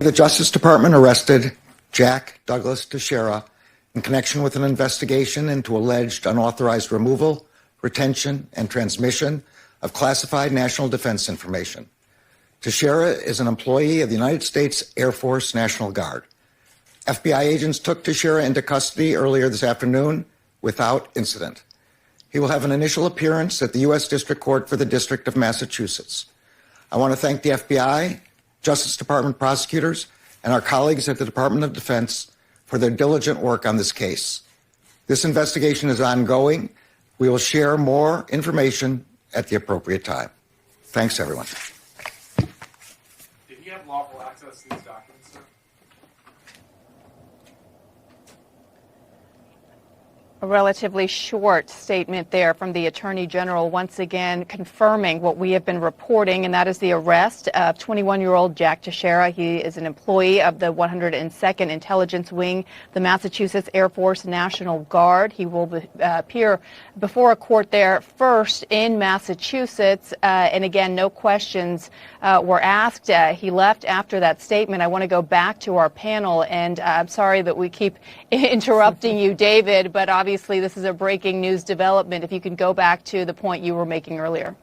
The Justice Department arrested Jack Douglas Teixeira in connection with an investigation into alleged unauthorized removal, retention, and transmission of classified national defense information. Teixeira is an employee of the United States Air Force National Guard. FBI agents took Teixeira into custody earlier this afternoon without incident. He will have an initial appearance at the U.S. District Court for the District of Massachusetts. I want to thank the FBI, Justice Department prosecutors, and our colleagues at the Department of Defense for their diligent work on this case. This investigation is ongoing. We will share more information at the appropriate time. Thanks, everyone. Did he have lawful access to these documents, sir? A relatively short statement there from the Attorney General, once again confirming what we have been reporting, and that is the arrest of 21-year-old Jack Teixeira. He is an employee of the 102nd Intelligence Wing, the Massachusetts Air Force National Guard. He will appear before a court there first in Massachusetts, and again, no questions were asked. He left after that statement. I want to go back to our panel, and I'm sorry that we keep interrupting you, David, but obviously this is a breaking news development. If you can go back to the point you were making earlier.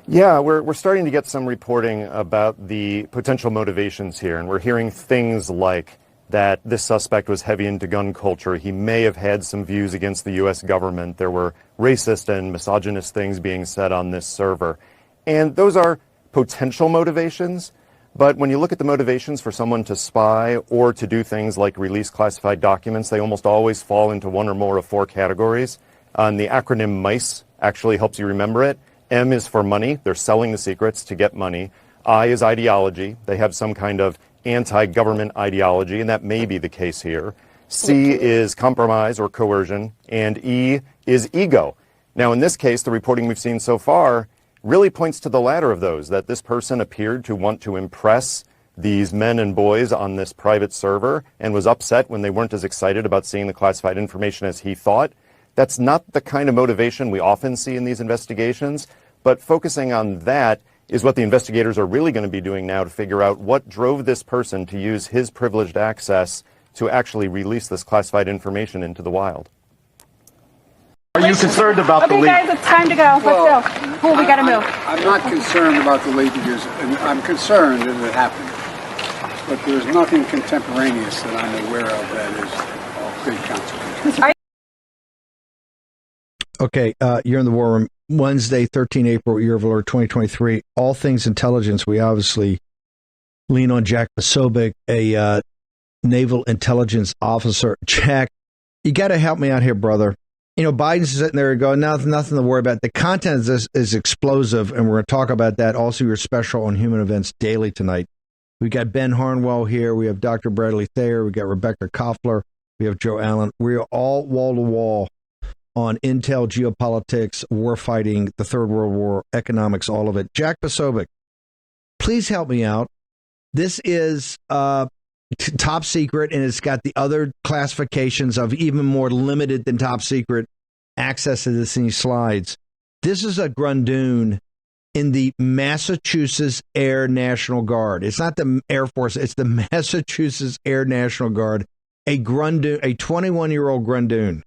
Yeah, we're starting to get some reporting about the potential motivations here, and we're hearing things like that this suspect was heavy into gun culture. He may have had some views against the U.S. government. There were racist and misogynist things being said on this server. And those are potential motivations. But when you look at the motivations for someone to spy or to do things like release classified documents, they almost always fall into one or more of four categories. And the acronym MICE actually helps you remember it. M is for money. They're selling the secrets to get money. I is ideology. They have some kind of anti-government ideology, and that may be the case here. C is compromise or coercion. And E is ego. Now, in this case, the reporting we've seen so far really points to the latter of those, that this person appeared to want to impress these men and boys on this private server and was upset when they weren't as excited about seeing the classified information as he thought. That's not the kind of motivation we often see in these investigations, but focusing on that is what the investigators are really going to be doing now to figure out what drove this person to use his privileged access to actually release this classified information into the wild. Are you concerned about the leak? Okay, guys, it's time to go. Let's go. We got to move. I'm not concerned about the leakages. I'm concerned that it happened. But there's nothing contemporaneous that I'm aware of that is of great consequence. Okay, you're in the War Room. Wednesday, 13 April, year of Lord 2023. All things intelligence. We obviously lean on Jack Posobiec, a naval intelligence officer. Jack, you got to help me out here, brother. You know, Biden's sitting there and going, nothing to worry about. The content of this is explosive, and we're going to talk about that. Also, your special on Human Events Daily tonight. We've got Ben Harnwell here. We have Dr. Bradley Thayer. We've got Rebekah Koffler. We have Joe Allen. We're all wall-to-wall on intel, geopolitics, war fighting, the Third World War, economics, all of it. Jack Posobiec, please help me out. This is top secret, and it's got the other classifications of even more limited than top secret access to this in these slides. This is a Grundoon in the Massachusetts Air National Guard. It's not the Air Force, it's the Massachusetts Air National Guard, a Grundoon, a 21-year-old Grundoon.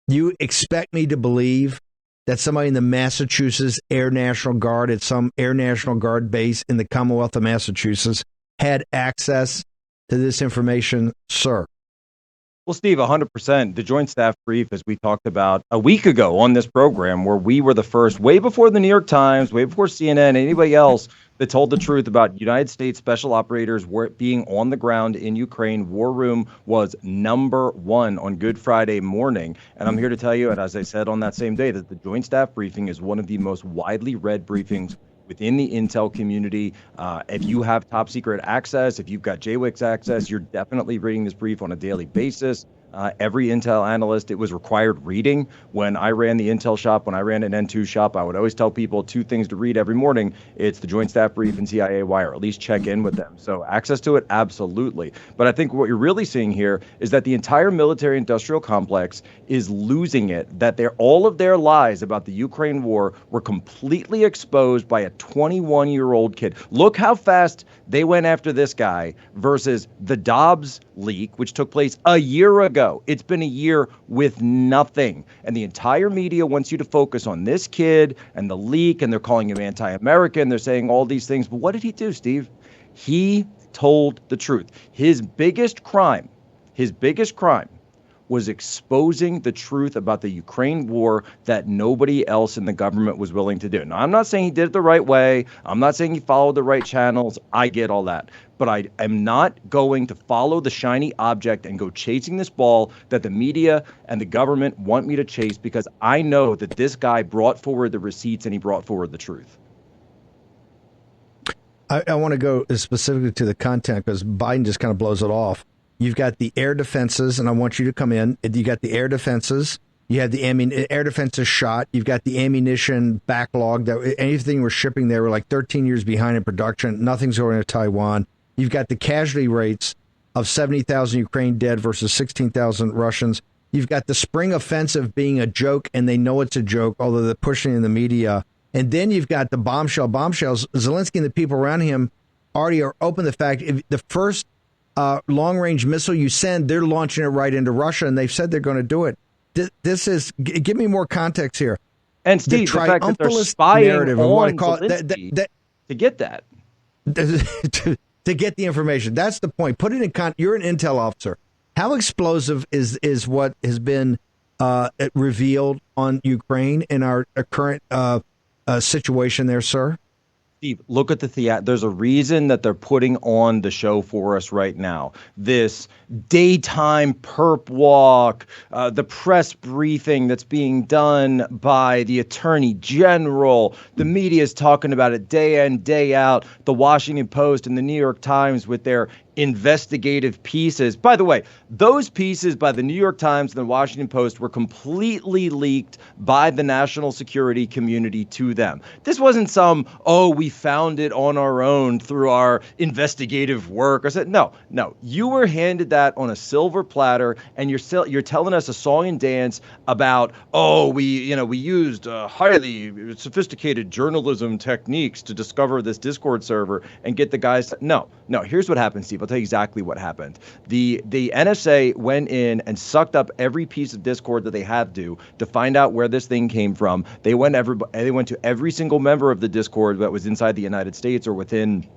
You expect me to believe that somebody in the Massachusetts Air National Guard at some Air National Guard base in the Commonwealth of Massachusetts had access to this information, sir? Well, Steve, 100%. The Joint Staff Brief, as we talked about a week ago on this program, where we were the first, way before the New York Times, way before CNN, anybody else that told the truth about United States special operators being on the ground in Ukraine. War Room was number one on Good Friday morning. And I'm here to tell you, and as I said on that same day, that the Joint Staff Briefing is one of the most widely read briefings within the intel community. If you have top secret access, if you've got JWICS access, you're definitely reading this brief on a daily basis. Every Intel analyst, it was required reading. When I ran the Intel shop, when I ran an N2 shop, I would always tell people 2 things to read every morning. It's the Joint Staff Brief and CIA Wire, at least check in with them. So access to it, absolutely. But I think what you're really seeing here is that the entire military-industrial complex is losing it, that all of their lies about the Ukraine war were completely exposed by a 21-year-old kid. Look how fast they went after this guy versus the Dobbs leak, which took place a year ago. It's been a year with nothing. And the entire media wants you to focus on this kid and the leak, and they're calling him anti-American. They're saying all these things. But what did he do, Steve? He told the truth. His biggest crime was exposing the truth about the Ukraine war that nobody else in the government was willing to do. Now, I'm not saying he did it the right way. I'm not saying he followed the right channels. I get all that. But I am not going to follow the shiny object and go chasing this ball that the media and the government want me to chase, because I know that this guy brought forward the receipts and he brought forward the truth. I want to go specifically to the content because Biden just kind of blows it off. You've got the air defenses, and I want you to come in. You got the air defenses. You have the air defenses shot. You've got the ammunition backlog. That anything we're shipping there, we're like 13 years behind in production. Nothing's going to Taiwan. You've got the casualty rates of 70,000 Ukraine dead versus 16,000 Russians. You've got the spring offensive being a joke, and they know it's a joke, although they're pushing it in the media. And then you've got the bombshells. Zelensky and the people around him already are open to the fact if the first long-range missile you send, they're launching it right into Russia, and they've said they're going to do it. This is, give me more context here. And Steve, the fact that they're spying narrative, on Zelensky to get that. To get the information. That's the point. Put it in you're an intel officer. How explosive is what has been revealed on Ukraine in our current situation there, sir? Steve, look at the there's a reason that they're putting on the show for us right now. This daytime perp walk, the press briefing that's being done by the Attorney General. The media is talking about it day in, day out. The Washington Post and the New York Times with their investigative pieces. By the way, those pieces by the New York Times and the Washington Post were completely leaked by the national security community to them. This wasn't some, we found it on our own through our investigative work. No. You were handed that on a silver platter, and you're telling us a song and dance about, we used highly sophisticated journalism techniques to discover this Discord server and get the guys. No. Here's what happened, Steve. I'll tell you exactly what happened. The NSA went in and sucked up every piece of Discord that they had to find out where this thing came from. They went to every single member of the Discord that was inside the United States or within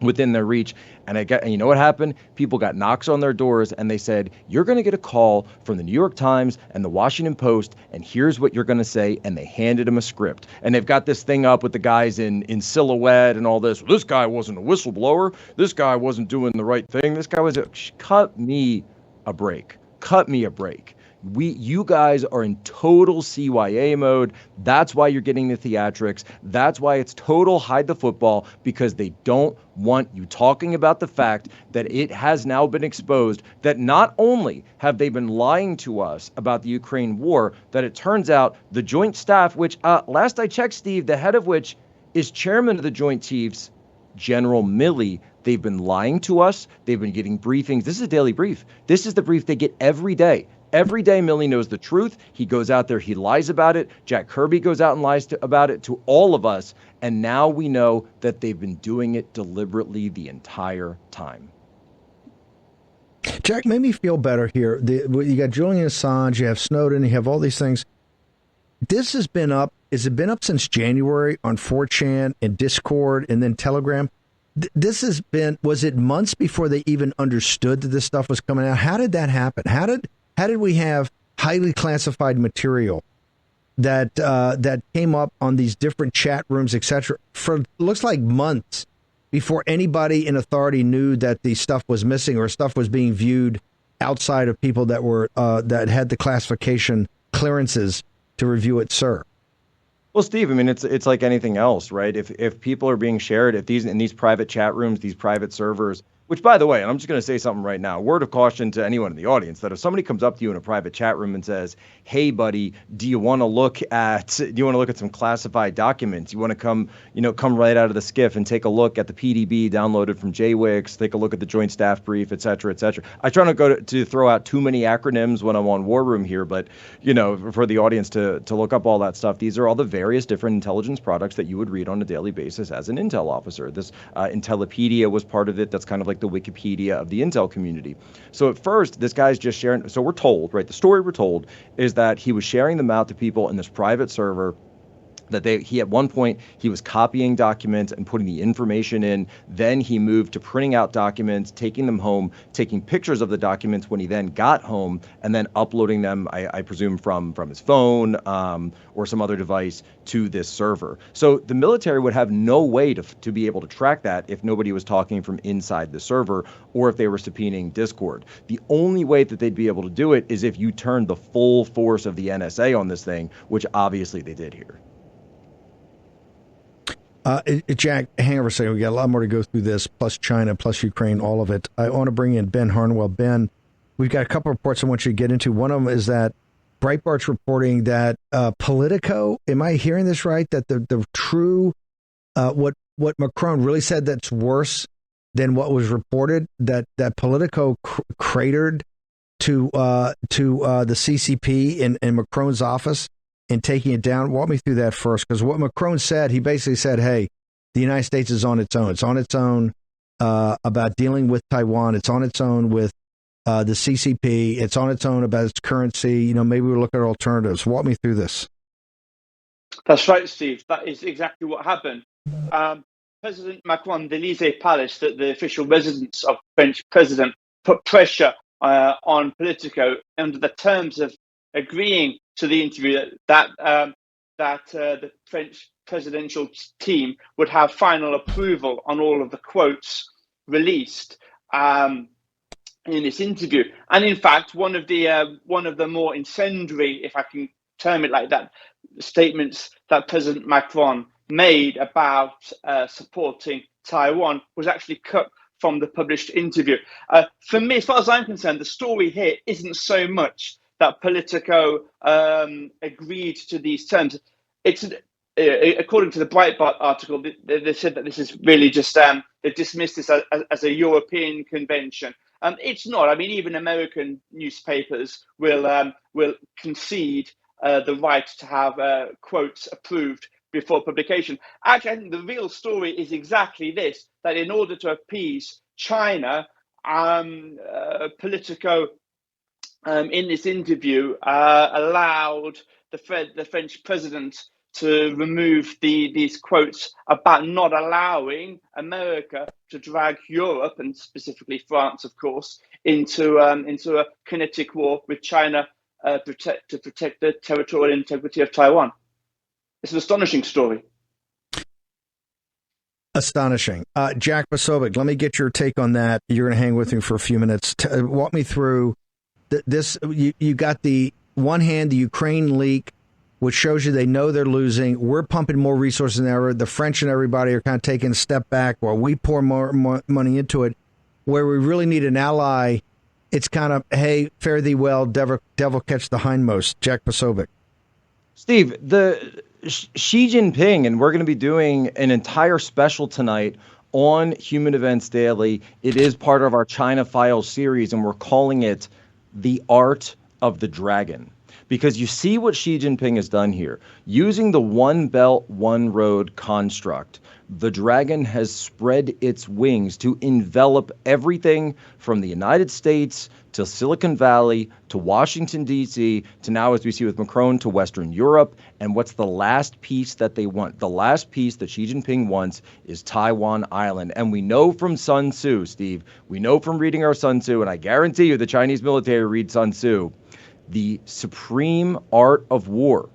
their reach. And you know what happened? People got knocks on their doors and they said, you're going to get a call from the New York Times and the Washington Post, and here's what you're going to say. And they handed them a script. And they've got this thing up with the guys in silhouette and all this. This guy wasn't a whistleblower. This guy wasn't doing the right thing. This guy was cut me a break. You guys are in total CYA mode. That's why you're getting the theatrics. That's why it's total hide the football, because they don't want you talking about the fact that it has now been exposed that not only have they been lying to us about the Ukraine war, that it turns out the Joint Staff, which last I checked, Steve, the head of which is chairman of the Joint Chiefs, General Milley, they've been lying to us. They've been getting briefings. This is a daily brief. This is the brief they get every day. Every day, Milley knows the truth. He goes out there, he lies about it. Jack Kirby goes out and lies about it to all of us. And now we know that they've been doing it deliberately the entire time. Jack, made me feel better here. You got Julian Assange, you have Snowden, you have all these things. This has been up. Has it been up since January on 4chan and Discord and then Telegram? This has been, was it months before they even understood that this stuff was coming out? How did that happen? How did we have highly classified material that came up on these different chat rooms, etc., for looks like months before anybody in authority knew that the stuff was missing or stuff was being viewed outside of people that were that had the classification clearances to review it, sir? Well, Steve, I mean, it's like anything else, right? If people are being shared, in these private chat rooms, these private servers, Which, by the way, and I'm just going to say something right now, word of caution to anyone in the audience, that if somebody comes up to you in a private chat room and says, hey, buddy, do you want to look at some classified documents? You want to come right out of the skiff and take a look at the PDB downloaded from JWIX, take a look at the Joint Staff Brief, et cetera, et cetera. I try not to throw out too many acronyms when I'm on War Room here, but, for the audience to look up all that stuff, these are all the various different intelligence products that you would read on a daily basis as an intel officer. This Intellipedia was part of it. That's kind of like the Wikipedia of the intel community. So at first, this guy's just sharing. So we're told, right? The story we're told is that he was sharing them out to people in this private server. That he at one point, he was copying documents and putting the information in. Then he moved to printing out documents, taking them home, taking pictures of the documents when he then got home, and then uploading them, I presume, from his phone or some other device to this server. So the military would have no way to be able to track that if nobody was talking from inside the server or if they were subpoenaing Discord. The only way that they'd be able to do it is if you turned the full force of the NSA on this thing, which obviously they did here. Jack, hang over a second. We got a lot more to go through this, plus China, plus Ukraine, all of it. I want to bring in Ben Harnwell. Ben, we've got a couple of reports I want you to get into. One of them is that Breitbart's reporting that Politico, am I hearing this right? That the true, what Macron really said that's worse than what was reported, that Politico cratered to the CCP in Macron's office and taking it down. Walk me through that first, because what Macron said, he basically said, hey, the United States is on its own. It's on its own about dealing with Taiwan. It's on its own with the CCP. It's on its own about its currency. Maybe we'll look at alternatives. Walk me through this. That's right, Steve. That is exactly what happened. President Macron, the Élysée Palace, the official residence of French president, put pressure on Politico under the terms of agreeing to the interview that the French presidential team would have final approval on all of the quotes released in this interview. And in fact, one of the more incendiary, if I can term it like that, statements that President Macron made about supporting Taiwan was actually cut from the published interview. For me, as far as I'm concerned, the story here isn't so much that Politico agreed to these terms. It's according to the Breitbart article, they said that this is really just they dismissed this as a European convention. It's not. I mean, even American newspapers will concede the right to have quotes approved before publication. Actually, I think the real story is exactly this: that in order to appease China, Politico, in this interview, allowed the French president to remove these quotes about not allowing America to drag Europe, and specifically France, of course, into a kinetic war with China to protect the territorial integrity of Taiwan. It's an astonishing story. Astonishing. Jack Posobiec, let me get your take on that. You're going to hang with me for a few minutes. Walk me through this. You got the one hand, the Ukraine leak, which shows you they know they're losing. We're pumping more resources than ever. The French and everybody are kind of taking a step back while we pour more money into it. Where we really need an ally, it's kind of, hey, fare thee well, devil catch the hindmost. Jack Posobiec. Steve, the Xi Jinping, and we're going to be doing an entire special tonight on Human Events Daily. It is part of our China Files series, and we're calling it The Art of the Dragon. Because you see what Xi Jinping has done here. Using the One Belt, One Road construct, the dragon has spread its wings to envelop everything from the United States to Silicon Valley to Washington, D.C., to now, as we see with Macron, to Western Europe. And what's the last piece that they want? The last piece that Xi Jinping wants is Taiwan Island. And we know from Sun Tzu, Steve, we know from reading our Sun Tzu, and I guarantee you the Chinese military reads Sun Tzu, the supreme art of war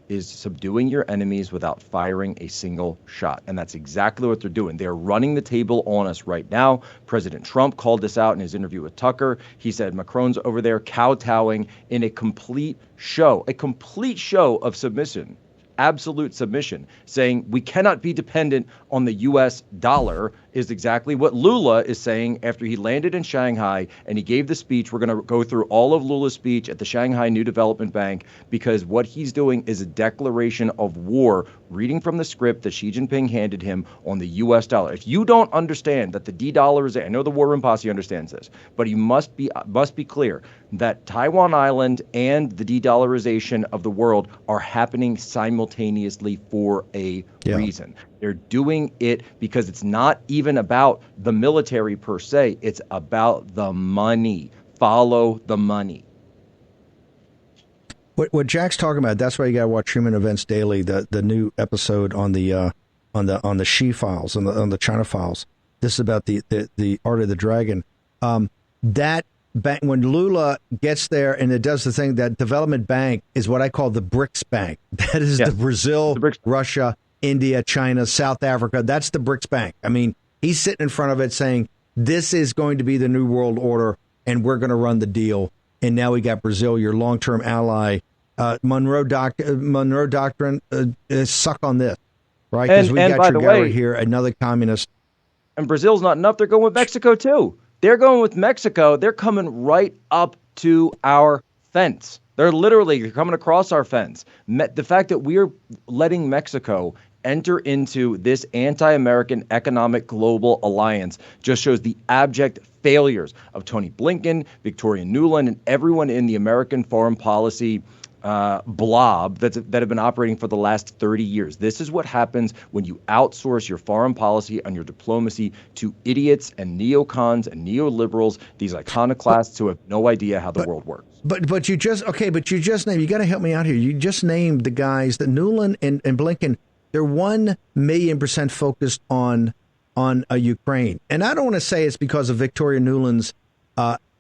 is subduing your enemies without firing a single shot. And that's exactly what they're doing. They're running the table on us right now. President Trump called this out in his interview with Tucker. He said Macron's over there kowtowing in a complete show of submission. Absolute submission, saying we cannot be dependent on the U.S. dollar is exactly what Lula is saying after he landed in Shanghai and he gave the speech. We're going to go through all of Lula's speech at the Shanghai New Development Bank, because what he's doing is a declaration of war, reading from the script that Xi Jinping handed him on the U.S. dollar. If you don't understand that the de-dollarization, I know the War Room Posse understands this, but you must be clear that Taiwan Island and the de-dollarization of the world are happening simultaneously for a reason. They're doing it because it's not even about the military per se. It's about the money. Follow the money. What Jack's talking about, that's why you got to watch Human Events Daily, the new episode on the Xi files, on the China files. This is about the Art of the Dragon. That bank, when Lula gets there and it does the thing, that development bank is what I call the BRICS bank. That is the Brazil, Russia, India, China, South Africa. That's the BRICS bank. I mean, he's sitting in front of it saying, this is going to be the new world order and we're going to run the deal. And now we got Brazil, your long-term ally. Monroe Doctrine, suck on this, right? Because we got your guy right here, another communist. And Brazil's not enough. They're going with Mexico, too. They're going with Mexico. They're coming right up to our fence. They're literally coming across our fence. The fact that we're letting Mexico enter into this anti-American economic global alliance just shows the abject failures of Tony Blinken, Victoria Nuland, and everyone in the American foreign policy blob that have been operating for the last 30 years. This is what happens when you outsource your foreign policy and your diplomacy to idiots and neocons and neoliberals, these iconoclasts who have no idea how the world works. But you just named, you got to help me out here. You just named the guys that Nuland and Blinken, they're 1,000,000% focused on Ukraine. And I don't want to say it's because of Victoria Nuland's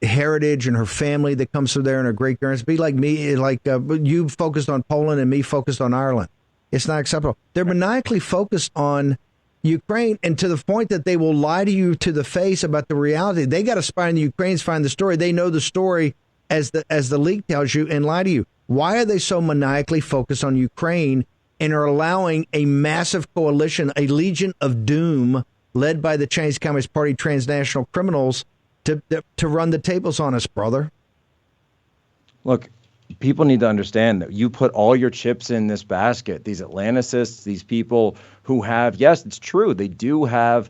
heritage and her family that comes through there and her great parents. Be like me, you focused on Poland and me focused on Ireland. It's not acceptable. They're maniacally focused on Ukraine, and to the point that they will lie to you to the face about the reality. They got to spy on the Ukrainians, find the story. They know the story as the leak tells you, and lie to you. Why are they so maniacally focused on Ukraine and are allowing a massive coalition, a legion of doom led by the Chinese Communist Party transnational criminals to run the tables on us, brother? Look, people need to understand that you put all your chips in this basket. These Atlanticists, these people who have, yes, it's true, they do have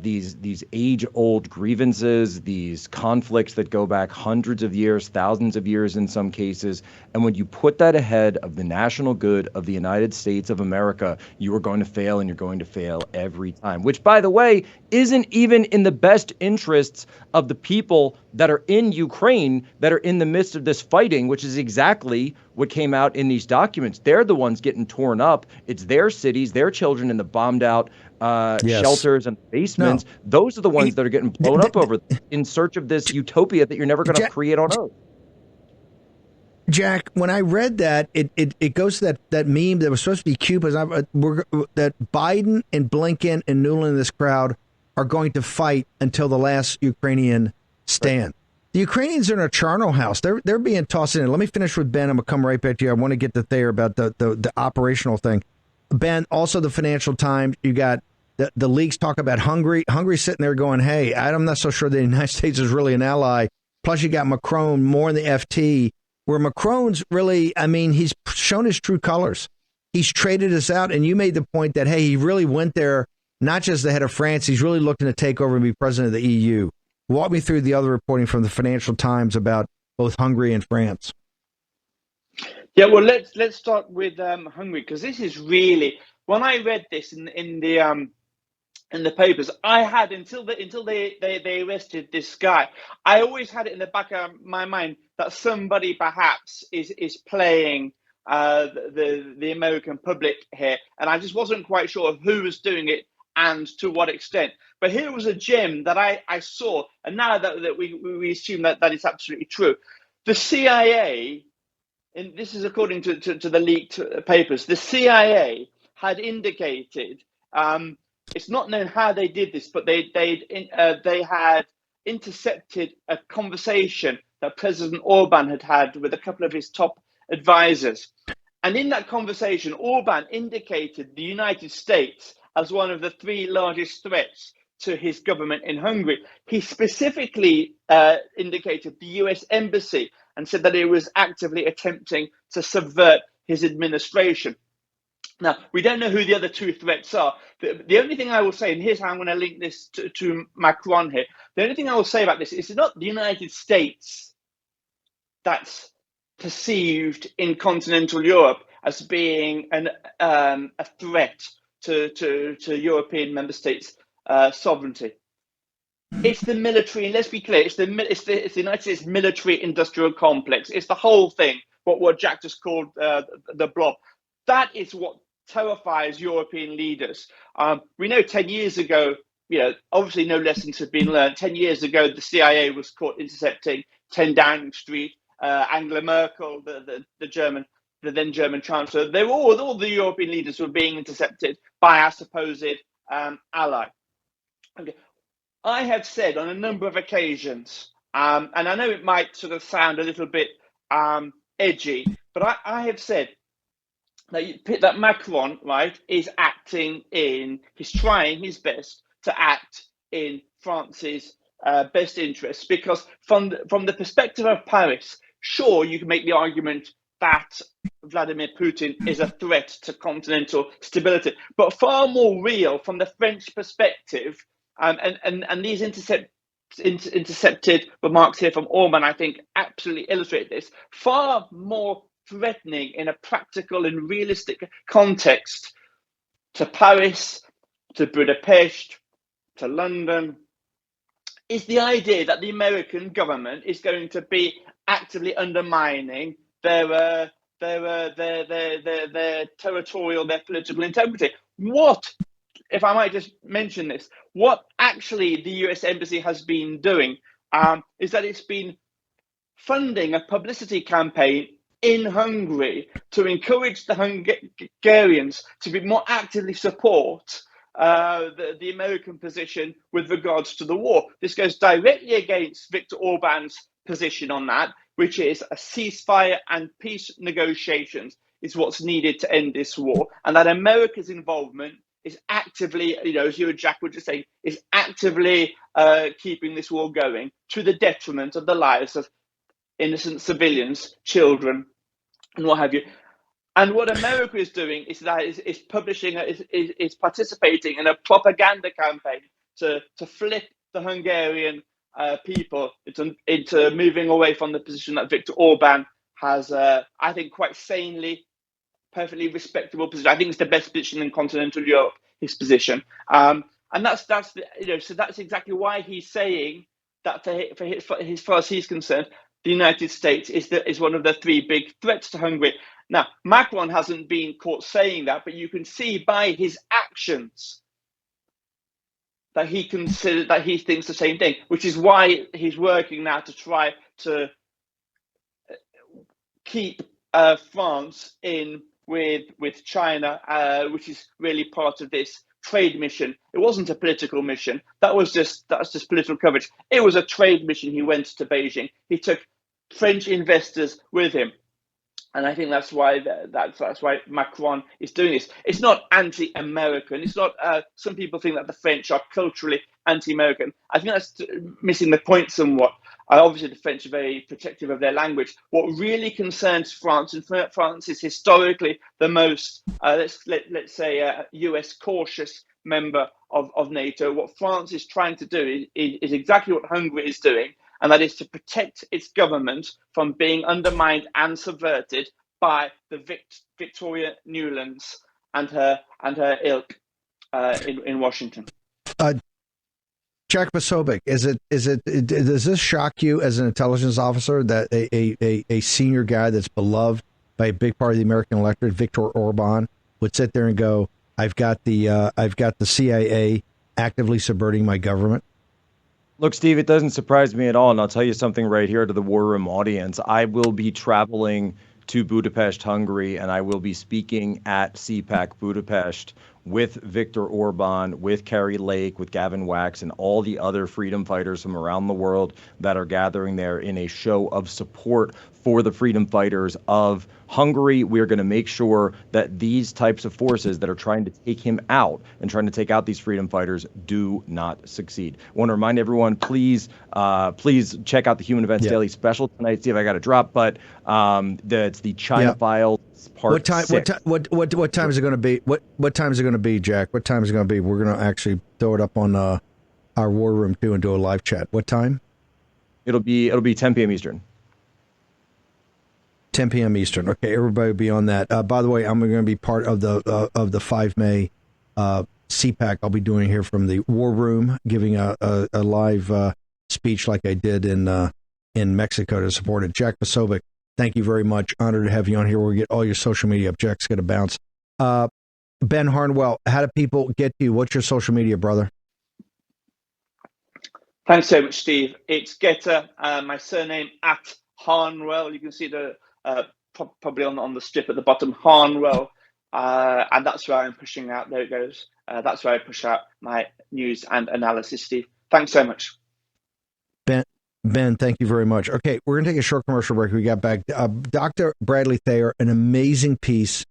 these age-old grievances, these conflicts that go back hundreds of years, thousands of years in some cases. And when you put that ahead of the national good of the United States of America, you are going to fail, and you're going to fail every time, which, by the way, isn't even in the best interests of the people that are in Ukraine, that are in the midst of this fighting, which is exactly what came out in these documents. They're the ones getting torn up. It's their cities, their children in the bombed out shelters and basements. No. Those are the ones that are getting blown up over in search of this utopia that you're never going to create on Earth. Jack, when I read that, it goes to that meme that was supposed to be cute, that Biden and Blinken and Nuland in this crowd are going to fight until the last Ukrainian stand. Right. The Ukrainians are in a charnel house. They're being tossed in. Let me finish with Ben. I'm going to come right back to you. I want to get to Thayer about the operational thing. Ben, also the Financial Times, you got the leaks talk about Hungary. Hungary's sitting there going, hey, I'm not so sure the United States is really an ally. Plus you got Macron more in the FT, where Macron's really, he's shown his true colors. He's traded us out. And you made the point that, hey, he really went there, not just the head of France. He's really looking to take over and be president of the EU. Walk me through the other reporting from the Financial Times about both Hungary and France. Yeah, well, let's start with Hungary, because this is really, when I read this in the papers, I had until they arrested this guy, I always had it in the back of my mind that somebody perhaps is playing the American public here, and I just wasn't quite sure of who was doing it and to what extent. But here was a gem that I saw, and now that we assume that it's absolutely true. The CIA, and this is according to the leaked papers, the CIA had indicated, it's not known how they did this, but they had intercepted a conversation that President Orban had with a couple of his top advisors. And in that conversation, Orban indicated the United States as one of the three largest threats to his government in Hungary. He specifically indicated the US embassy and said that it was actively attempting to subvert his administration. Now, we don't know who the other two threats are. The only thing I will say, and here's how I'm going to link this to Macron here. The only thing I will say about this is it's not the United States that's perceived in continental Europe as being a threat to European member states' sovereignty. It's the military, and let's be clear, it's the United States military-industrial complex. It's the whole thing, what Jack just called the blob. That is what terrifies European leaders. We know 10 years ago, obviously no lessons have been learned. 10 years ago, the CIA was caught intercepting 10 Downing Street. Angela Merkel, the then German Chancellor, all the European leaders were being intercepted by our supposed ally. Okay. I have said on a number of occasions, and I know it might sort of sound a little bit edgy, but I have said that Macron, right, is he's trying his best to act in France's best interests, because from the perspective of Paris, sure, you can make the argument that Vladimir Putin is a threat to continental stability, but far more real from the French perspective, and these intercepted remarks here from Orban, I think, absolutely illustrate this, far more threatening in a practical and realistic context to Paris, to Budapest, to London, is the idea that the American government is going to be actively undermining their territorial, their political integrity. What, if I might just mention this, what actually the US Embassy has been doing is that it's been funding a publicity campaign in Hungary to encourage the Hungarians to be more actively support the American position with regards to the war. This goes directly against Viktor Orban's position on that, which is a ceasefire and peace negotiations is what's needed to end this war, and that America's involvement is actively, as you and Jack were just saying, is actively keeping this war going to the detriment of the lives of innocent civilians, children, and what have you. And what America is doing is participating in a propaganda campaign to flip the Hungarian people into moving away from the position that Viktor Orban has, I think, quite sanely, perfectly respectable position. I think it's the best position in continental Europe, his position, and that's so that's exactly why he's saying that as far as he's concerned, the United States is one of the three big threats to Hungary. Now, Macron hasn't been caught saying that, but you can see by his actions that he thinks the same thing, which is why he's working now to try to keep France in with China, which is really part of this trade mission. It wasn't a political mission. That's just political coverage. It was a trade mission. He went to Beijing. He took French investors with him. And I think that's why Macron is doing this. It's not anti-American. It's not. Some people think that the French are culturally anti-American. I think that's missing the point somewhat. Obviously, the French are very protective of their language. What really concerns France, and France is historically the most, let's say, US cautious member of NATO. What France is trying to do is exactly what Hungary is doing, and that is to protect its government from being undermined and subverted by the Victoria Nulands and her ilk in Washington. Jack Posobiec, does this shock you as an intelligence officer that a senior guy that's beloved by a big part of the American electorate, Viktor Orban, would sit there and go, I've got the CIA actively subverting my government? Look, Steve, it doesn't surprise me at all, and I'll tell you something right here to the War Room audience. I will be traveling to Budapest, Hungary, and I will be speaking at CPAC Budapest with Viktor Orban, with Kari Lake, with Gavin Wax, and all the other freedom fighters from around the world that are gathering there in a show of support for the freedom fighters of Hungary. We are going to make sure that these types of forces that are trying to take him out and trying to take out these freedom fighters do not succeed. I want to remind everyone, please check out the Human Events Daily special tonight. See if I got a drop, but it's the China Files Part 6. What time is it going to be? What time is it going to be, Jack? What time is it going to be? We're going to actually throw it up on our War Room too and do a live chat. What time? It'll be 10 p.m. Eastern. 10 p.m. Eastern. Okay, everybody will be on that. By the way, I'm going to be part of the 5 May CPAC. I'll be doing here from the War Room, giving a live speech like I did in Mexico to support it. Jack Posobiec, thank you very much. Honored to have you on here. We'll get all your social media up. Jack's going to bounce. Ben Harnwell, how do people get to you? What's your social media, brother? Thanks so much, Steve. It's Getter, my surname at Harnwell. You can see the probably on the strip at the bottom, Harnwell, and that's where I'm pushing out. There it goes. That's where I push out my news and analysis, Steve. Thanks so much. Ben, thank you very much. Okay, we're going to take a short commercial break. We got back. Dr. Bradley Thayer, an amazing piece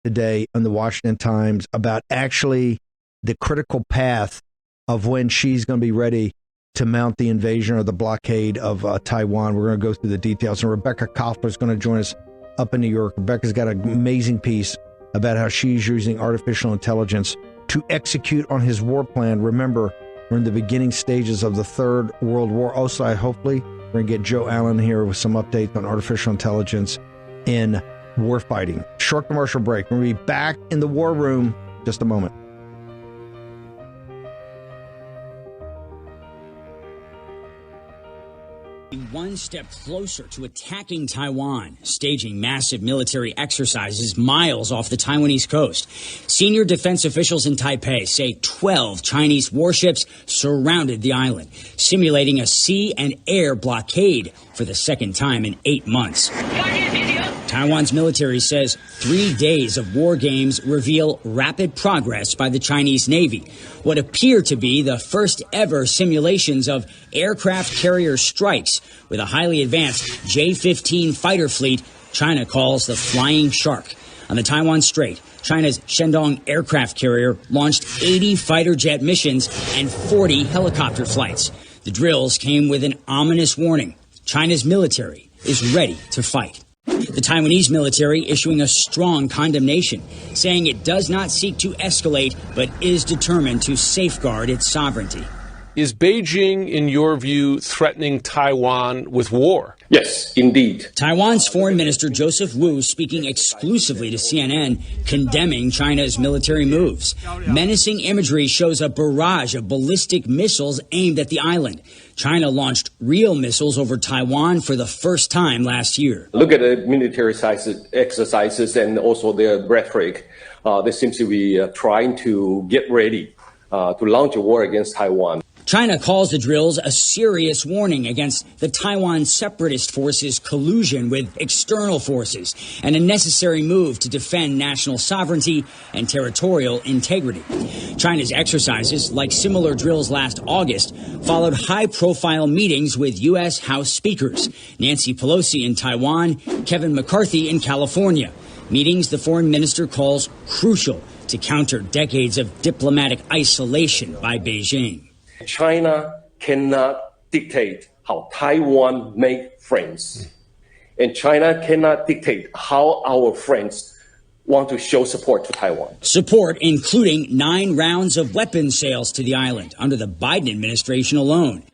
today on the Washington Times about actually the critical path of when she's going to be ready to mount the invasion or the blockade of Taiwan. We're going to go through the details. And Rebekah Koffler is going to join us up in New York. Rebekah's got an amazing piece about how she's using artificial intelligence to execute on his war plan. Remember, we're in the beginning stages of the Third World War. Also, hopefully, we're going to get Joe Allen here with some updates on artificial intelligence in warfighting. Short commercial break. We're going to be back in the War Room in just a moment. One step closer to attacking Taiwan, staging massive military exercises miles off the Taiwanese coast. Senior defense officials in Taipei say 12 Chinese warships surrounded the island, simulating a sea and air blockade for the second time in 8 months. Taiwan's military says 3 days of war games reveal rapid progress by the Chinese Navy. What appear to be the first ever simulations of aircraft carrier strikes with a highly advanced J-15 fighter fleet China calls the Flying Shark. On the Taiwan Strait, China's Shandong aircraft carrier launched 80 fighter jet missions and 40 helicopter flights. The drills came with an ominous warning. China's military is ready to fight. The Taiwanese military issuing a strong condemnation, saying it does not seek to escalate, but is determined to safeguard its sovereignty. Is Beijing, in your view, threatening Taiwan with war? Yes, indeed. Taiwan's Foreign Minister Joseph Wu speaking exclusively to CNN, condemning China's military moves. Menacing imagery shows a barrage of ballistic missiles aimed at the island. China launched real missiles over Taiwan for the first time last year. Look at the military exercises and also their rhetoric. They seem to be trying to get ready to launch a war against Taiwan. China calls the drills a serious warning against the Taiwan separatist forces' collusion with external forces and a necessary move to defend national sovereignty and territorial integrity. China's exercises, like similar drills last August, followed high-profile meetings with U.S. House speakers, Nancy Pelosi in Taiwan, Kevin McCarthy in California, meetings the foreign minister calls crucial to counter decades of diplomatic isolation by Beijing. China cannot dictate how Taiwan make friends. And China cannot dictate how our friends want to show support to Taiwan. Support including 9 rounds of weapons sales to the island under the Biden administration alone.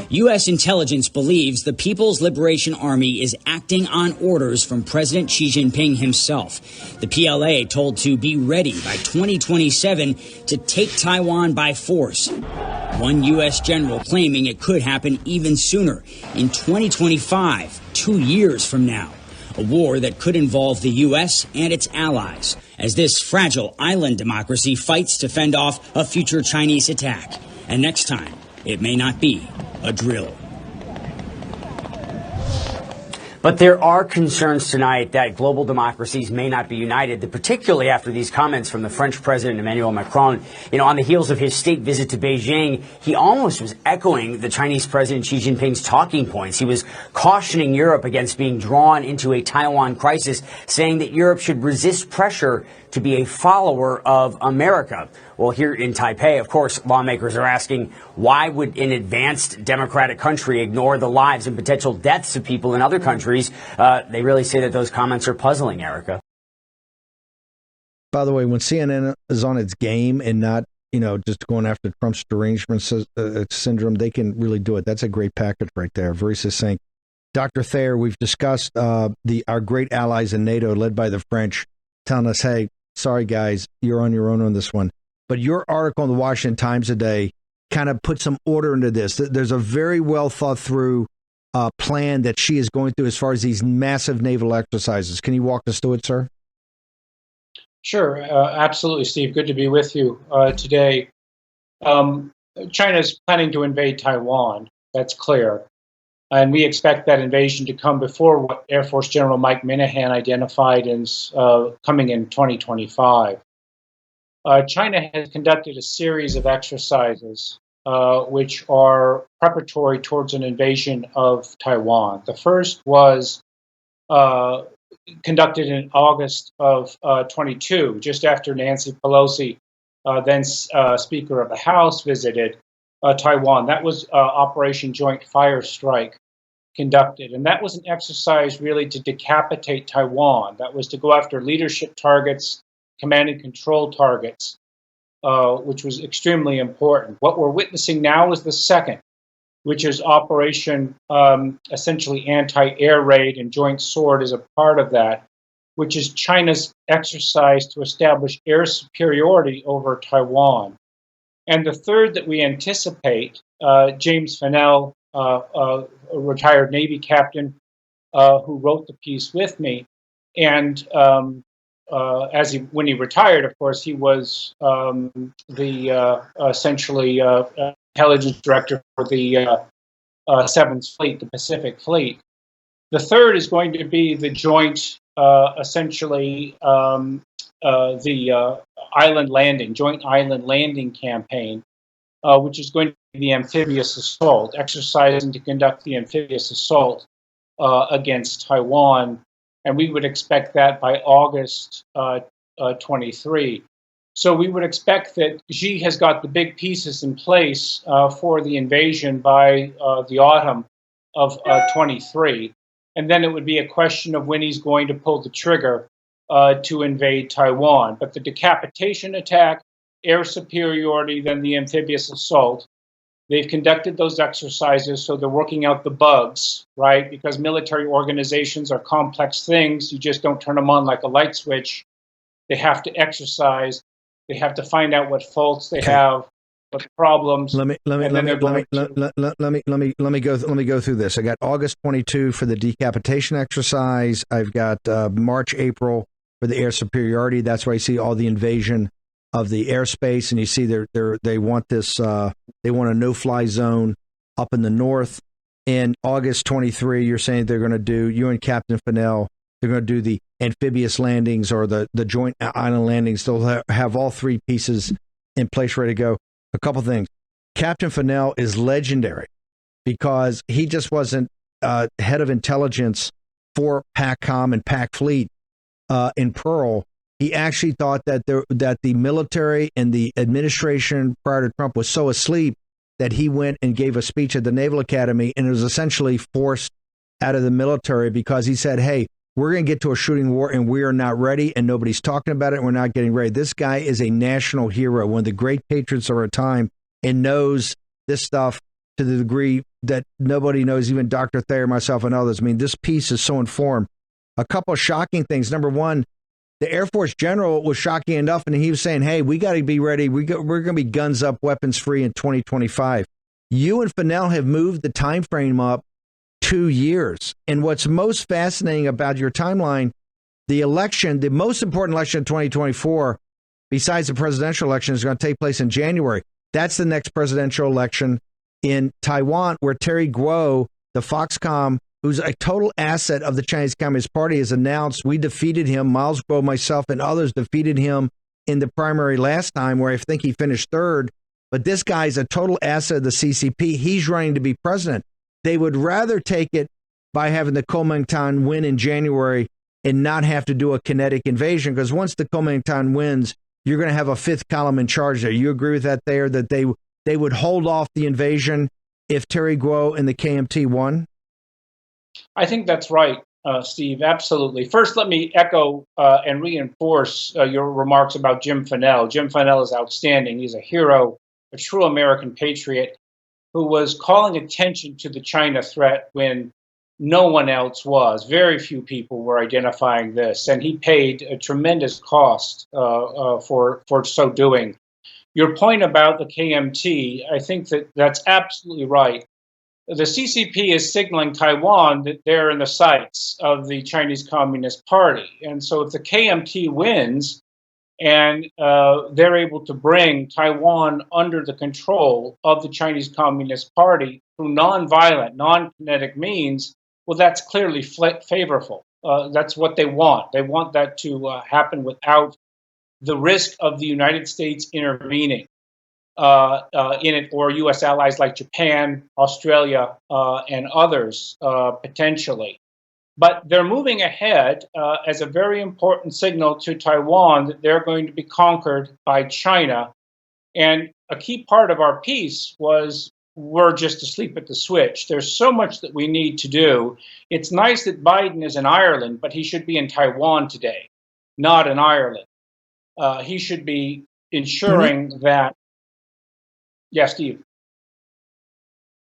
U.S. intelligence believes the People's Liberation Army is acting on orders from President Xi Jinping himself. The PLA told to be ready by 2027 to take Taiwan by force. One U.S. general claiming it could happen even sooner, in 2025, 2 years from now. A war that could involve the U.S. and its allies, as this fragile island democracy fights to fend off a future Chinese attack. And next time, it may not be a drill. But there are concerns tonight that global democracies may not be united, particularly after these comments from the French President Emmanuel Macron. You know, on the heels of his state visit to Beijing, he almost was echoing the Chinese President Xi Jinping's talking points. He was cautioning Europe against being drawn into a Taiwan crisis, saying that Europe should resist pressure to be a follower of America. Well, here in Taipei, of course, lawmakers are asking, why would an advanced democratic country ignore the lives and potential deaths of people in other countries? They really say that those comments are puzzling, Erica. By the way, when CNN is on its game and not, just going after Trump's derangement syndrome, they can really do it. That's a great package right there. Very succinct. Dr. Thayer, we've discussed our great allies in NATO, led by the French, telling us, hey, sorry, guys, you're on your own on this one. But your article in the Washington Times today kind of put some order into this. There's a very well thought through plan that she is going through as far as these massive naval exercises. Can you walk us through it, sir? Sure. Absolutely, Steve. Good to be with you today. China is planning to invade Taiwan. That's clear. And we expect that invasion to come before what Air Force General Mike Minahan identified as coming in 2025. China has conducted a series of exercises which are preparatory towards an invasion of Taiwan. The first was conducted in August of 22, just after Nancy Pelosi, then Speaker of the House, visited Taiwan. That was Operation Joint Fire Strike conducted. And that was an exercise really to decapitate Taiwan. That was to go after leadership targets, command and control targets, which was extremely important. What we're witnessing now is the second, which is Operation essentially anti-air raid, and Joint Sword is a part of that, which is China's exercise to establish air superiority over Taiwan. And the third that we anticipate, James Fennell, a retired Navy captain who wrote the piece with me, and when he retired, of course, he was the essentially intelligence director for the Seventh Fleet, the Pacific Fleet. The third is going to be the joint, essentially, the joint island landing campaign, which is going to be the amphibious assault, exercising to conduct the amphibious assault against Taiwan. And we would expect that by August 23. So we would expect that Xi has got the big pieces in place for the invasion by the autumn of 23. And then it would be a question of when he's going to pull the trigger to invade Taiwan. But the decapitation attack, air superiority, then the amphibious assault, they've conducted those exercises, so they're working out the bugs, right? Because military organizations are complex things. You just don't turn them on like a light switch. They have to exercise. They have to find out what faults they have, what problems. Let me go through this. I got August 22 for the decapitation exercise. I've got March, April for the air superiority. That's where I see all the invasion of the airspace, and you see they want this. They want a no-fly zone up in the north. In August 23, you're saying they're going to do, you and Captain Fennell, they're going to do the amphibious landings or the joint island landings. They'll have all three pieces in place, ready to go. A couple things. Captain Fennell is legendary because he just wasn't head of intelligence for PACCOM and PAC Fleet in Pearl. He actually thought that the military and the administration prior to Trump was so asleep that he went and gave a speech at the Naval Academy, and it was essentially forced out of the military because he said, hey, we're going to get to a shooting war and we are not ready, and nobody's talking about it, and we're not getting ready. This guy is a national hero, one of the great patriots of our time, and knows this stuff to the degree that nobody knows, even Dr. Thayer, myself, and others. I mean, this piece is so informed. A couple of shocking things. Number one, the Air Force general was shocking enough, and he was saying, hey, we got to be ready. We're going to be guns up, weapons free in 2025. You and Fennell have moved the time frame up 2 years. And what's most fascinating about your timeline, the election, the most important election in 2024, besides the presidential election, is going to take place in January. That's the next presidential election in Taiwan, where Terry Guo, the Foxconn who's a total asset of the Chinese Communist Party, has announced we defeated him. Miles Grove, myself, and others defeated him in the primary last time, where I think he finished third. But this guy's a total asset of the CCP. He's running to be president. They would rather take it by having the Kuomintang win in January and not have to do a kinetic invasion, because once the Kuomintang wins, you're going to have a fifth column in charge there. You agree with that, Thayer, that they would hold off the invasion if Terry Guo and the KMT won? I think that's right, Steve, absolutely. First, let me echo and reinforce your remarks about Jim Fennell. Jim Fennell is outstanding. He's a hero, a true American patriot who was calling attention to the China threat when no one else was. Very few people were identifying this, and he paid a tremendous cost for so doing. Your point about the KMT, I think that's absolutely right. The CCP is signaling Taiwan that they're in the sights of the Chinese Communist Party. And so if the KMT wins and they're able to bring Taiwan under the control of the Chinese Communist Party through nonviolent, non-kinetic means, well, that's clearly favorable. That's what they want. They want that to happen without the risk of the United States intervening in it, or U.S. allies like Japan, Australia, and others potentially. But they're moving ahead as a very important signal to Taiwan that they're going to be conquered by China. And a key part of our piece was we're just asleep at the switch. There's so much that we need to do. It's nice that Biden is in Ireland, but he should be in Taiwan today, not in Ireland. He should be ensuring that. Yeah, Steve.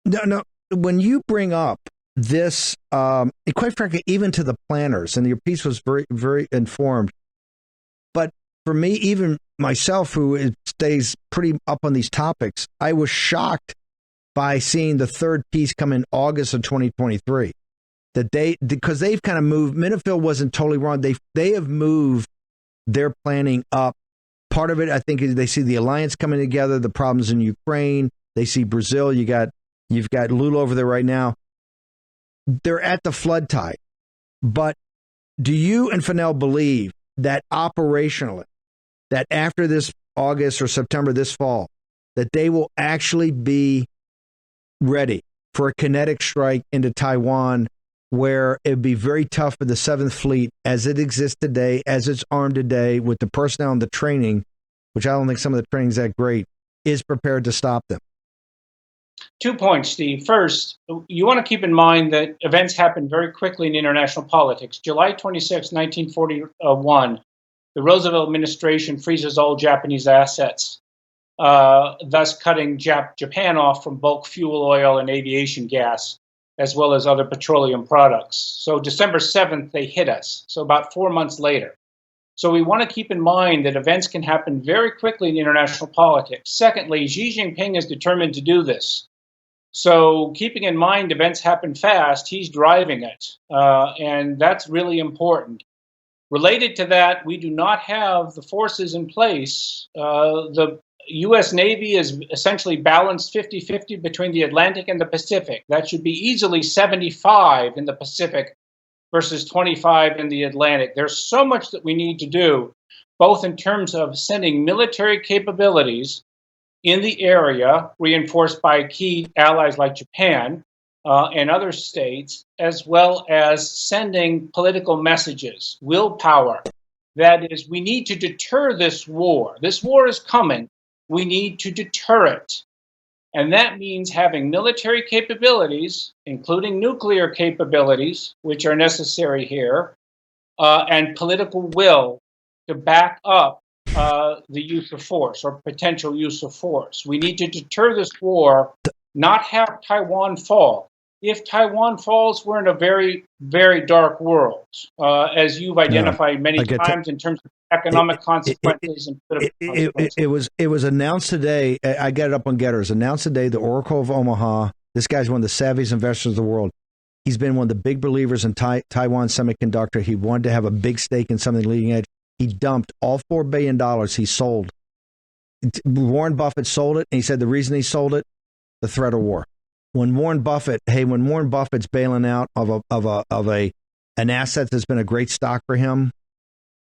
No. When you bring up this, quite frankly, even to the planners, and your piece was very, very informed. But for me, even myself, who stays pretty up on these topics, I was shocked by seeing the third piece come in August of 2023. Because they've kind of moved. Minifield wasn't totally wrong. They have moved their planning up. Part of it, I think, is they see the alliance coming together, the problems in Ukraine. They see Brazil. You've got Lula over there right now. They're at the flood tide. But do you and Fennell believe that operationally, that after this August or September, this fall, that they will actually be ready for a kinetic strike into Taiwan, where it would be very tough for the 7th Fleet as it exists today, as it's armed today, with the personnel and the training, which I don't think some of the training is that great, is prepared to stop them? 2 points, Steve. First, you want to keep in mind that events happen very quickly in international politics. July 26, 1941, the Roosevelt administration freezes all Japanese assets, thus cutting Japan off from bulk fuel oil and aviation gas, as well as other petroleum products. So December 7th, they hit us. So about 4 months later. So we want to keep in mind that events can happen very quickly in international politics. Secondly, Xi Jinping is determined to do this. So keeping in mind events happen fast, he's driving it. And that's really important. Related to that, we do not have the forces in place. The U.S. Navy is essentially balanced 50-50 between the Atlantic and the Pacific. That should be easily 75 in the Pacific versus 25 in the Atlantic. There's so much that we need to do, both in terms of sending military capabilities in the area, reinforced by key allies like Japan and other states, as well as sending political messages, willpower. That is, we need to deter this war. This war is coming. We need to deter it. And that means having military capabilities, including nuclear capabilities, which are necessary here, and political will to back up the use of force or potential use of force. We need to deter this war, not have Taiwan fall. If Taiwan falls, we're in a very, very dark world, as you've identified many times in terms of economic consequences and political consequences. It was announced today. I got it up on Getters. Announced today, the Oracle of Omaha. This guy's one of the savviest investors in the world. He's been one of the big believers in Taiwan semiconductor. He wanted to have a big stake in something leading edge. He dumped all $4 billion he sold. Warren Buffett sold it, and he said the reason he sold it, the threat of war. when Warren Buffett's bailing out of an asset that's been a great stock for him,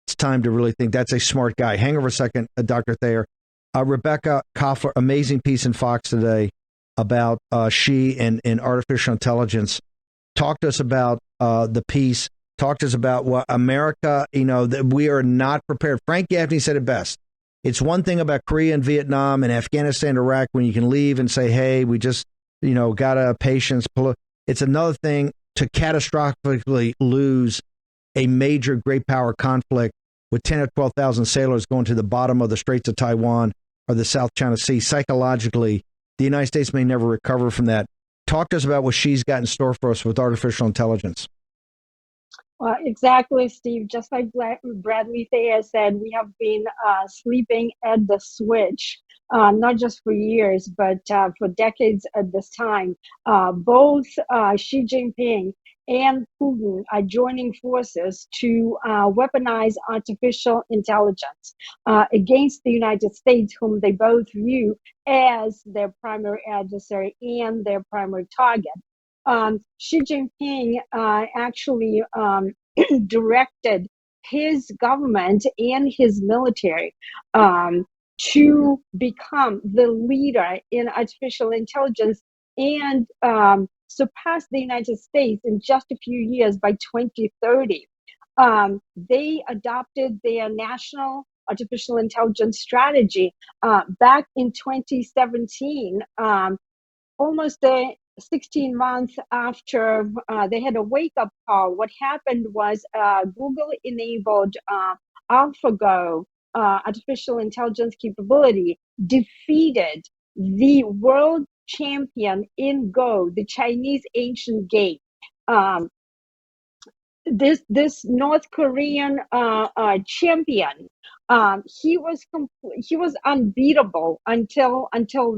it's time to really think that's a smart guy. Hang over a second, Dr. Thayer. Rebekah Koffler, amazing piece in Fox today about she and artificial intelligence. Talk to us about the piece. Talk to us about what America, that we are not prepared. Frank Gaffney said it best. It's one thing about Korea and Vietnam and Afghanistan, Iraq, when you can leave and say, hey, we just, got a patience. It's another thing to catastrophically lose a major great power conflict with 10 or 12,000 sailors going to the bottom of the Straits of Taiwan or the South China Sea. Psychologically, the United States may never recover from that. Talk to us about what she's got in store for us with artificial intelligence. Well, exactly, Steve. Just like Bradley Thayer said, we have been sleeping at the switch, not just for years, but for decades at this time. Both Xi Jinping and Putin are joining forces to weaponize artificial intelligence against the United States, whom they both view as their primary adversary and their primary target. Xi Jinping actually directed his government and his military to become the leader in artificial intelligence and surpass the United States in just a few years by 2030. They adopted their national artificial intelligence strategy back in 2017, almost 16 months after they had a wake-up call. What happened was Google enabled AlphaGo artificial intelligence capability, defeated the world champion in Go, the Chinese ancient game. This North Korean champion, he was unbeatable until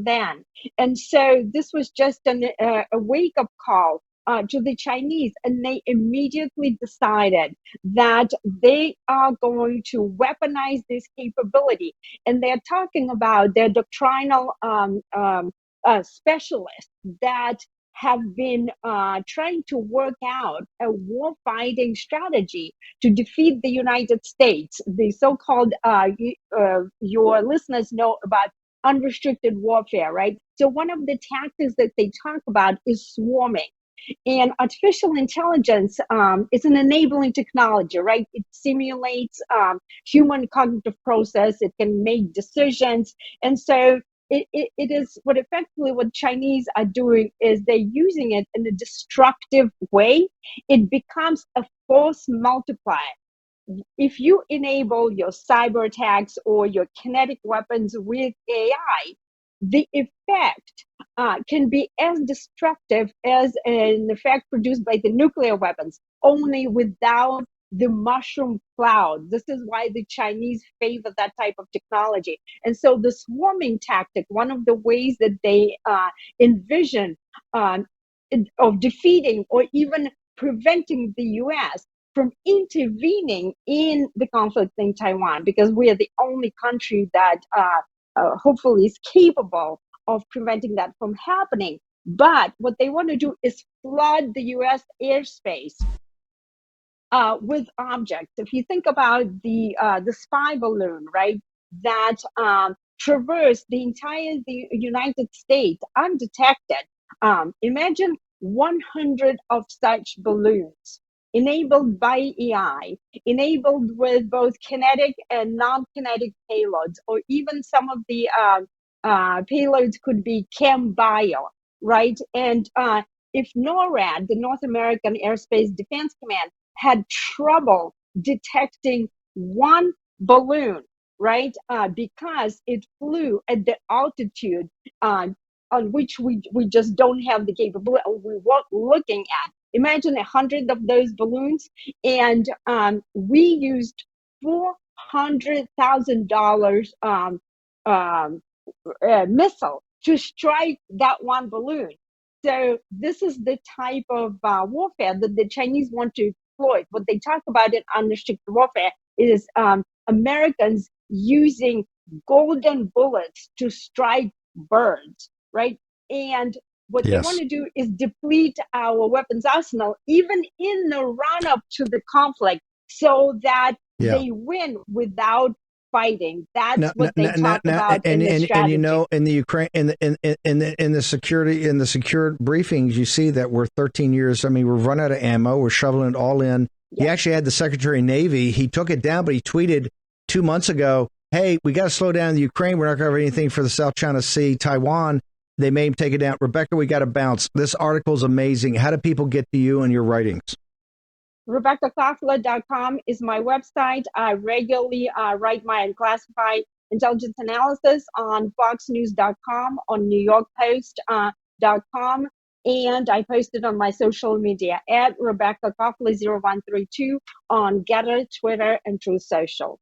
then, and so this was just a wake up call to the Chinese, and they immediately decided that they are going to weaponize this capability, and they're talking about their doctrinal specialists that have been trying to work out a war fighting strategy to defeat the United States, the so-called, your listeners know about unrestricted warfare, right? So one of the tactics that they talk about is swarming. And artificial intelligence is an enabling technology, right? It simulates human cognitive process. It can make decisions. And so it is what Chinese are doing is they're using it in a destructive way. It becomes a force multiplier. If you enable your cyber attacks or your kinetic weapons with AI, the effect can be as destructive as an effect produced by the nuclear weapons, only without the mushroom cloud. This is why the Chinese favor that type of technology. And so the swarming tactic, one of the ways that they envision of defeating or even preventing the US from intervening in the conflict in Taiwan, because we are the only country that hopefully is capable of preventing that from happening. But what they want to do is flood the US airspace with objects. If you think about the spy balloon, right, that traversed the United States undetected. Imagine 100 of such balloons enabled by AI, enabled with both kinetic and non-kinetic payloads, or even some of the payloads could be chem-bio, right? And if NORAD, the North American Airspace Defense Command, had trouble detecting one balloon, right? Because it flew at the altitude on which we just don't have the capability, we weren't looking at. Imagine 100 of those balloons, and we used $400,000 missile to strike that one balloon. So this is the type of warfare that the Chinese want to exploit. What they talk about in unrestricted warfare is Americans using golden bullets to strike birds, right? And What they want to do is deplete our weapons arsenal, even in the run-up to the conflict, so that they win without fighting. That's what they talk about in the strategy. And you know, in the Ukraine, in the security, in the secured briefings, you see that we're 13 years. I mean, we've run out of ammo. We're shoveling it all in. He actually had the Secretary of Navy. He took it down, but he tweeted 2 months ago, "Hey, we got to slow down the Ukraine. We're not going to have anything for the South China Sea, Taiwan. They may take it down. Rebekah, we got to bounce." This article is amazing. How do people get to you and your writings? RebekahKoffler.com is my website. I regularly write my classified intelligence analysis on FoxNews.com, on NewYorkPost.com, and I post it on my social media at Rebekah Koffler 0132 on Getter, Twitter, and Truth Social.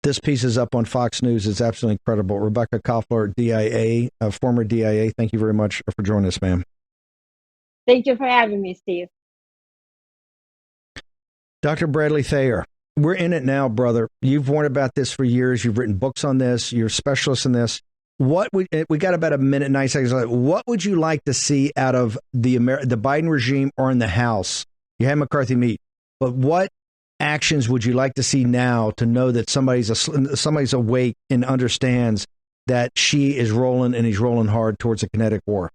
This piece is up on Fox News. It's absolutely incredible. Rebekah Koffler, DIA, former DIA. Thank you very much for joining us, ma'am. Thank you for having me, Steve. Dr. Bradley Thayer, we're in it now, brother. You've warned about this for years. You've written books on this. You're a specialist in this. We got about a minute, 9 seconds left. What would you like to see out of the Biden regime or in the House? You had McCarthy meet, but what actions would you like to see now to know that somebody's awake and understands that she is rolling and he's rolling hard towards a kinetic war?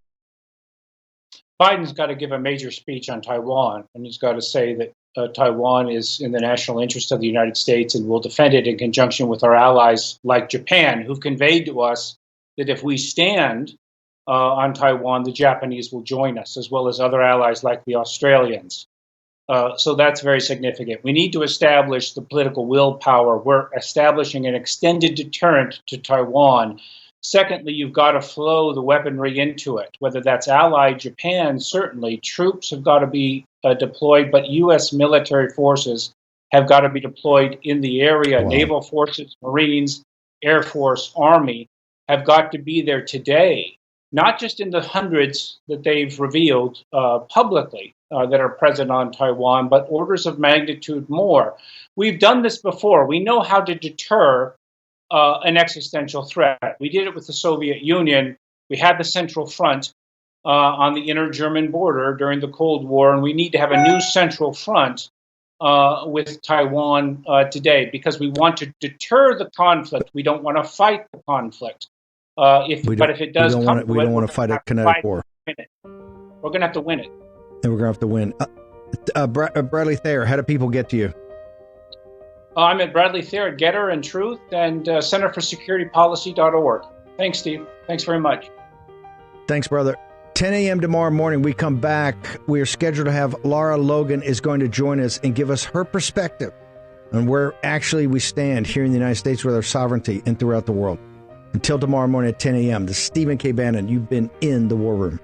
Biden's got to give a major speech on Taiwan, and he's got to say that Taiwan is in the national interest of the United States and will defend it in conjunction with our allies like Japan, who've conveyed to us that if we stand on Taiwan, the Japanese will join us, as well as other allies like the Australians. So that's very significant. We need to establish the political willpower. We're establishing an extended deterrent to Taiwan. Secondly, you've got to flow the weaponry into it, whether that's allied Japan, certainly. Troops have got to be deployed, but U.S. military forces have got to be deployed in the area. Wow. Naval forces, Marines, Air Force, Army have got to be there today, not just in the hundreds that they've revealed publicly that are present on Taiwan, but orders of magnitude more. We've done this before. We know how to deter an existential threat. We did it with the Soviet Union. We had the Central Front on the inner German border during the Cold War, and we need to have a new Central Front with Taiwan today, because we want to deter the conflict. We don't want to fight the conflict. If it does come to it, we don't want to fight a kinetic war. We're going to have to win it. And we're going to have to win. Bradley Thayer, how do people get to you? I'm at Bradley Thayer at Getter and Truth and centerforsecuritypolicy.org. Thanks, Steve. Thanks very much. Thanks, brother. 10 a.m. tomorrow morning, we come back. We are scheduled to have Lara Logan is going to join us and give us her perspective on where actually we stand here in the United States with our sovereignty and throughout the world. Until tomorrow morning at 10 a.m., this is Stephen K. Bannon. You've been in the War Room.